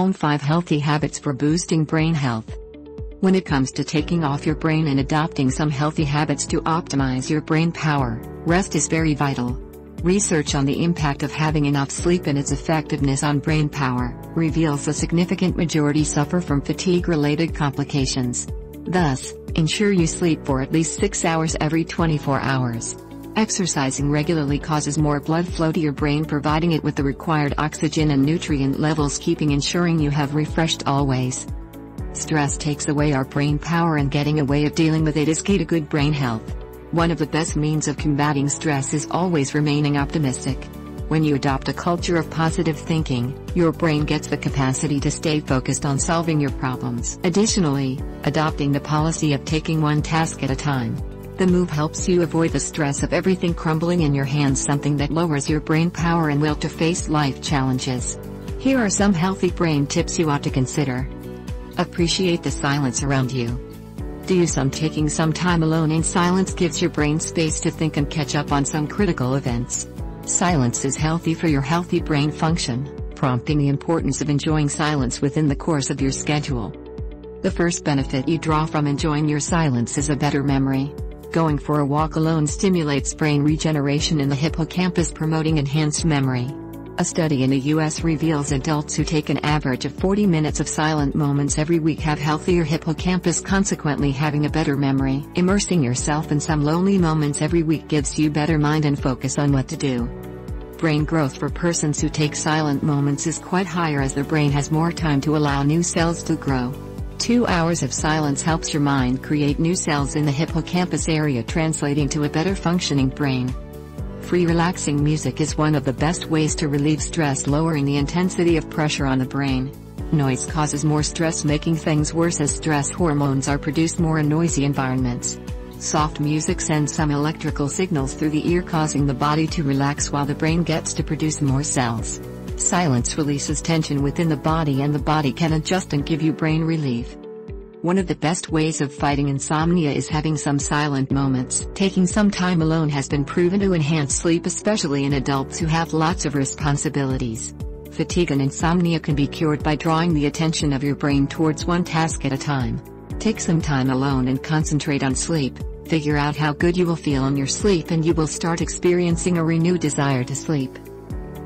Own 5 healthy habits for boosting brain health. When it comes to taking off your brain and adopting some healthy habits to optimize your brain power, rest is very vital. Research on the impact of having enough sleep and its effectiveness on brain power reveals a significant majority suffer from fatigue-related complications. Thus, ensure you sleep for at least 6 hours every 24 hours. Exercising regularly causes more blood flow to your brain, providing it with the required oxygen and nutrient levels, ensuring you have refreshed always. Stress takes away our brain power, and getting a way of dealing with it is key to good brain health. One of the best means of combating stress is always remaining optimistic. When you adopt a culture of positive thinking, your brain gets the capacity to stay focused on solving your problems. Additionally, adopting the policy of taking one task at a time. The move helps you avoid the stress of everything crumbling in your hands, something that lowers your brain power and will to face life challenges. Here are some healthy brain tips you ought to consider. Appreciate the silence around you. Taking some time alone in silence gives your brain space to think and catch up on some critical events. Silence is healthy for your healthy brain function, prompting the importance of enjoying silence within the course of your schedule. The first benefit you draw from enjoying your silence is a better memory. Going for a walk alone stimulates brain regeneration in the hippocampus, promoting enhanced memory. A study in the US reveals adults who take an average of 40 minutes of silent moments every week have healthier hippocampus, consequently having a better memory. Immersing yourself in some lonely moments every week gives you better mind and focus on what to do. Brain growth for persons who take silent moments is quite higher, as their brain has more time to allow new cells to grow. 2 hours of silence helps your mind create new cells in the hippocampus area, translating to a better functioning brain. Free relaxing music is one of the best ways to relieve stress, lowering the intensity of pressure on the brain. Noise causes more stress, making things worse as stress hormones are produced more in noisy environments. Soft music sends some electrical signals through the ear, causing the body to relax while the brain gets to produce more cells. Silence releases tension within the body, and the body can adjust and give you brain relief. One of the best ways of fighting insomnia is having some silent moments. Taking some time alone has been proven to enhance sleep, especially in adults who have lots of responsibilities. Fatigue and insomnia can be cured by drawing the attention of your brain towards one task at a time. Take some time alone and concentrate on sleep. Figure out how good you will feel in your sleep, and you will start experiencing a renewed desire to sleep.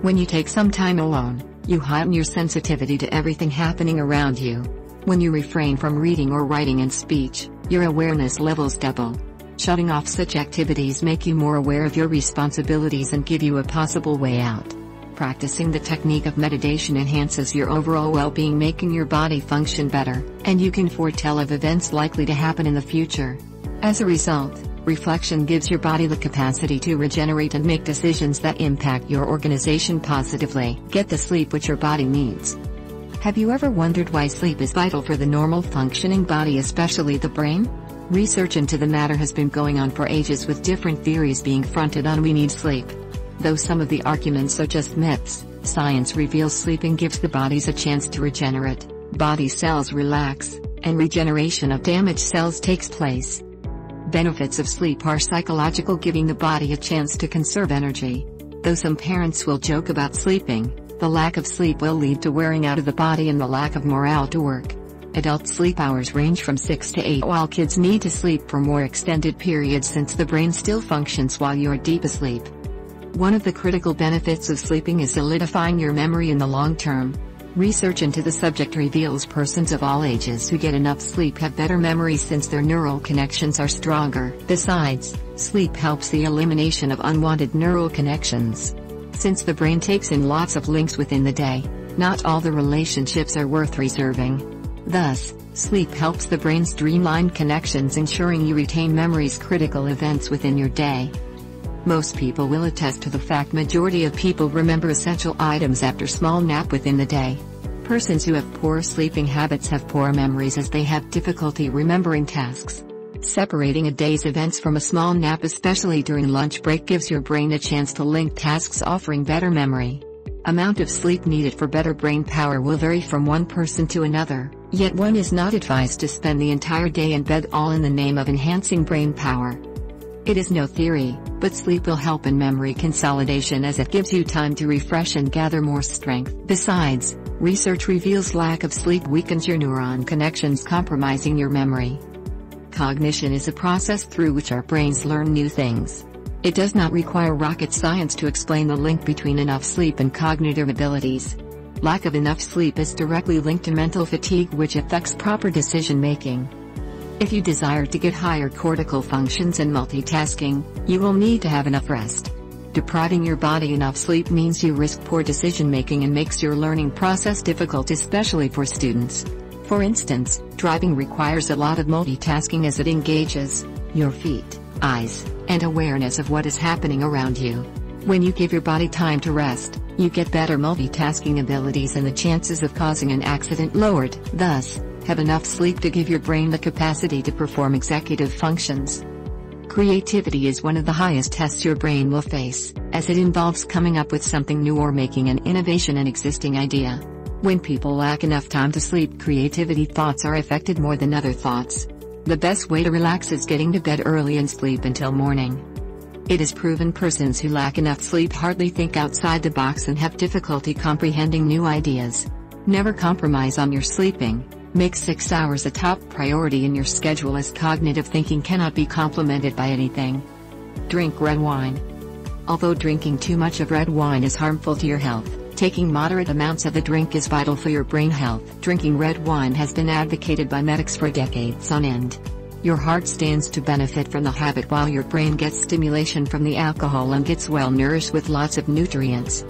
When you take some time alone, you heighten your sensitivity to everything happening around you. When you refrain from reading or writing and speech, your awareness levels double. Shutting off such activities make you more aware of your responsibilities and give you a possible way out. Practicing the technique of meditation enhances your overall well-being, making your body function better, and you can foretell of events likely to happen in the future. As a result, reflection gives your body the capacity to regenerate and make decisions that impact your organization positively. Get the sleep which your body needs. Have you ever wondered why sleep is vital for the normal functioning body, especially the brain? Research into the matter has been going on for ages, with different theories being fronted on we need sleep. Though some of the arguments are just myths, science reveals sleeping gives the bodies a chance to regenerate, body cells relax, and regeneration of damaged cells takes place. Benefits of sleep are psychological, giving the body a chance to conserve energy. Though some parents will joke about sleeping, the lack of sleep will lead to wearing out of the body and the lack of morale to work. Adult sleep hours range from 6 to 8, while kids need to sleep for more extended periods since the brain still functions while you are deep asleep. One of the critical benefits of sleeping is solidifying your memory in the long term. Research into the subject reveals persons of all ages who get enough sleep have better memory since their neural connections are stronger. Besides, sleep helps the elimination of unwanted neural connections. Since the brain takes in lots of links within the day, not all the relationships are worth reserving. Thus, sleep helps the brain streamline connections, ensuring you retain memories critical events within your day. Most people will attest to the fact majority of people remember essential items after small nap within the day. Persons who have poor sleeping habits have poor memories, as they have difficulty remembering tasks. Separating a day's events from a small nap, especially during lunch break, gives your brain a chance to link tasks, offering better memory. Amount of sleep needed for better brain power will vary from one person to another, yet one is not advised to spend the entire day in bed all in the name of enhancing brain power. It is no theory, but sleep will help in memory consolidation as it gives you time to refresh and gather more strength. Besides, research reveals lack of sleep weakens your neuron connections, compromising your memory. Cognition is a process through which our brains learn new things. It does not require rocket science to explain the link between enough sleep and cognitive abilities. Lack of enough sleep is directly linked to mental fatigue, which affects proper decision making. If you desire to get higher cortical functions and multitasking, you will need to have enough rest. Depriving your body enough sleep means you risk poor decision making and makes your learning process difficult, especially for students. For instance, driving requires a lot of multitasking as it engages your feet, eyes, and awareness of what is happening around you. When you give your body time to rest, you get better multitasking abilities and the chances of causing an accident lowered. Thus, have enough sleep to give your brain the capacity to perform executive functions. Creativity is one of the highest tests your brain will face, as it involves coming up with something new or making an innovation in an existing idea. When people lack enough time to sleep, creativity thoughts are affected more than other thoughts. The best way to relax is getting to bed early and sleep until morning. It is proven persons who lack enough sleep hardly think outside the box and have difficulty comprehending new ideas. Never compromise on your sleeping. Make 6 hours a top priority in your schedule, as cognitive thinking cannot be complemented by anything. Drink red wine. Although drinking too much of red wine is harmful to your health, taking moderate amounts of the drink is vital for your brain health. Drinking red wine has been advocated by medics for decades on end. Your heart stands to benefit from the habit, while your brain gets stimulation from the alcohol and gets well nourished with lots of nutrients.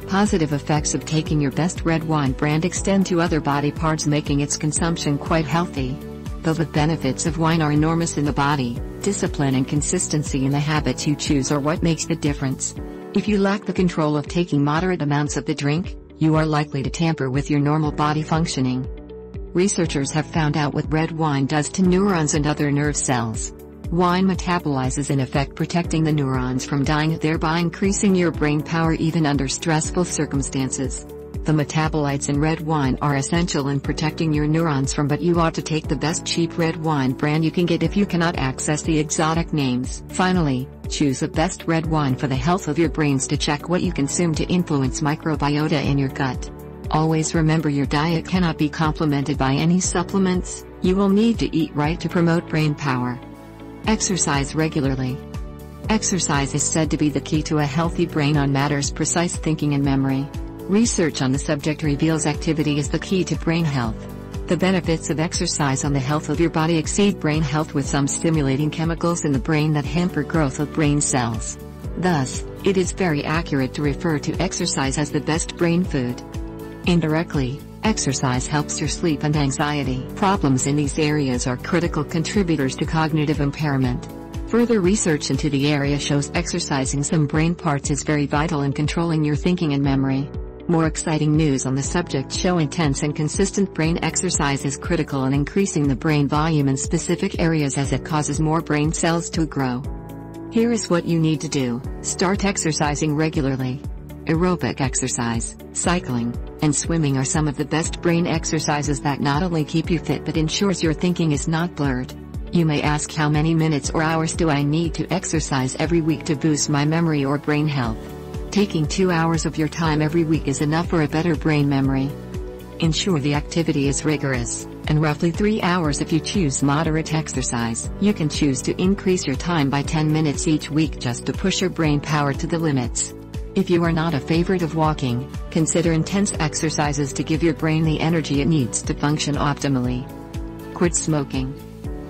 Positive effects of taking your best red wine brand extend to other body parts, making its consumption quite healthy. Though the benefits of wine are enormous in the body, discipline and consistency in the habits you choose are what makes the difference. If you lack the control of taking moderate amounts of the drink, you are likely to tamper with your normal body functioning. Researchers have found out what red wine does to neurons and other nerve cells. Wine metabolizes, in effect protecting the neurons from dying, thereby increasing your brain power even under stressful circumstances. The metabolites in red wine are essential in protecting your neurons from, but you ought to take the best cheap red wine brand you can get if you cannot access the exotic names. Finally, choose the best red wine for the health of your brains. To check what you consume to influence microbiota in your gut. Always remember, your diet cannot be complemented by any supplements. You will need to eat right to promote brain power. Exercise regularly. Exercise is said to be the key to a healthy brain on matters precise thinking and memory. Research on the subject reveals activity is the key to brain health. The benefits of exercise on the health of your body exceed brain health, with some stimulating chemicals in the brain that hamper growth of brain cells. Thus, it is very accurate to refer to exercise as the best brain food. Indirectly, exercise helps your sleep and anxiety. Problems in these areas are critical contributors to cognitive impairment. Further research into the area shows exercising some brain parts is very vital in controlling your thinking and memory. More exciting news on the subject show intense and consistent brain exercise is critical in increasing the brain volume in specific areas, as it causes more brain cells to grow. Here is what you need to do. Start exercising regularly. Aerobic exercise, cycling, and swimming are some of the best brain exercises that not only keep you fit but ensures your thinking is not blurred. You may ask, how many minutes or hours do I need to exercise every week to boost my memory or brain health? Taking 2 hours of your time every week is enough for a better brain memory. Ensure the activity is rigorous, and roughly 3 hours if you choose moderate exercise. You can choose to increase your time by 10 minutes each week just to push your brain power to the limits. If you are not a favorite of walking, consider intense exercises to give your brain the energy it needs to function optimally. Quit smoking.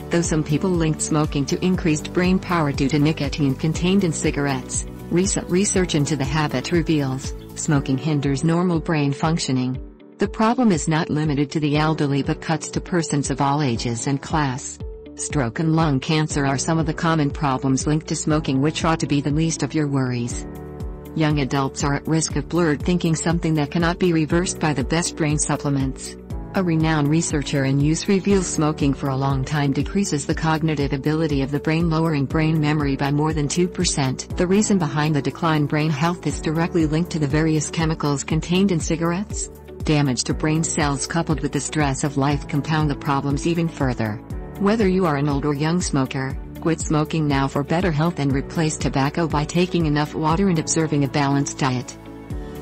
Though some people linked smoking to increased brain power due to nicotine contained in cigarettes, recent research into the habit reveals smoking hinders normal brain functioning. The problem is not limited to the elderly but cuts to persons of all ages and class. Stroke and lung cancer are some of the common problems linked to smoking, which ought to be the least of your worries. Young adults are at risk of blurred thinking, something that cannot be reversed by the best brain supplements. A renowned researcher in use reveals smoking for a long time decreases the cognitive ability of the brain, lowering brain memory by more than 2%. The reason behind the decline in brain health is directly linked to the various chemicals contained in cigarettes. Damage to brain cells coupled with the stress of life compound the problems even further. Whether you are an old or young smoker, quit smoking now for better health and replace tobacco by taking enough water and observing a balanced diet.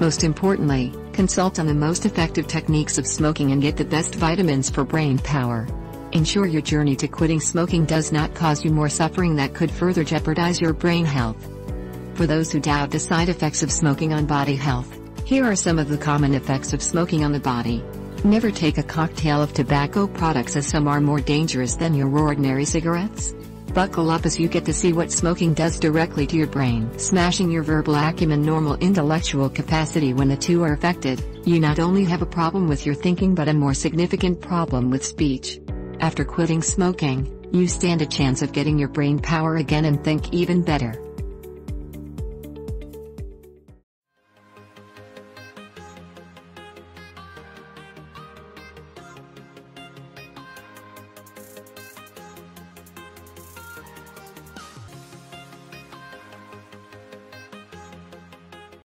Most importantly, consult on the most effective techniques of smoking and get the best vitamins for brain power. Ensure your journey to quitting smoking does not cause you more suffering that could further jeopardize your brain health. For those who doubt the side effects of smoking on body health, here are some of the common effects of smoking on the body. Never take a cocktail of tobacco products, as some are more dangerous than your ordinary cigarettes. Buckle up as you get to see what smoking does directly to your brain, smashing your verbal acumen, normal intellectual capacity. When the two are affected, you not only have a problem with your thinking but a more significant problem with speech. After quitting smoking, you stand a chance of getting your brain power again and think even better.